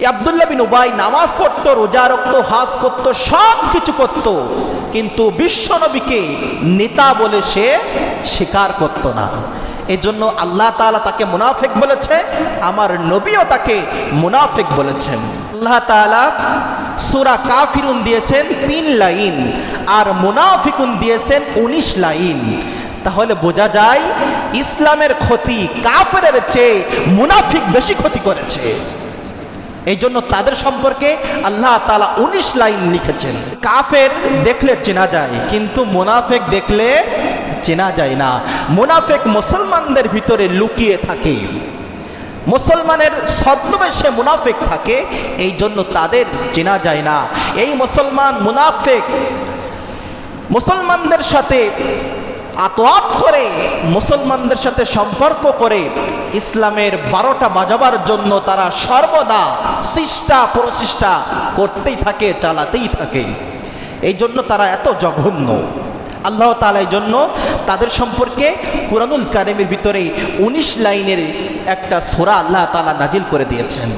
আব্দুল্লাহ বিন উবাই নামাজ পড়তো, রোজা রাখতো, হজ করতো, সব কিছু করতো, কিন্তু বিশ্বনবীকে নেতা বলে সে স্বীকার করত না। এজন্য আল্লাহ তাআলা তাকে মুনাফিক বলেছে, আমার নবীও তাকে মুনাফিক বলেছেন। আল্লাহ তাআলা সূরা কাফিরুন দিয়েছেন 3 লাইন, আর মুনাফিকুন দিয়েছেন 19 লাইন। তাহলে বোঝা যায় ইসলামের ক্ষতি কাফেরের চেয়ে মুনাফিক বেশি ক্ষতি করেছে। এই জন্য তাদের সম্পর্কে আল্লাহ তাআলা 19 লাইন লিখেছেন। কাফের দেখলে চেনা যায়, কিন্তু মুনাফিক দেখলে চেনা যায় না। মুনাফিক মুসলমানদের ভিতরে লুকিয়ে থাকে, মুসলমানের ছদ্মবেশে মুনাফিক থাকে, এই জন্য তাদের চেনা যায় না। এই মুসলমান মুনাফিক মুসলমানদের সাথে আতওয়াত করে, মুসলমানদের সাথে সম্পর্ক করে ইসলামের 12টা বাজাবার জন্য তারা সর্বদা চেষ্টা প্রচেষ্টা করতেই থাকে, চালাতেই থাকে। এই জন্য তারা এত জঘন্য। আল্লাহ তাআলা এই জন্য তাদের সম্পর্কে কুরআনুল কারীমের ভিতরে 19 লাইনের একটা সূরা আল্লাহ তাআলা নাজিল করে দিয়েছেন।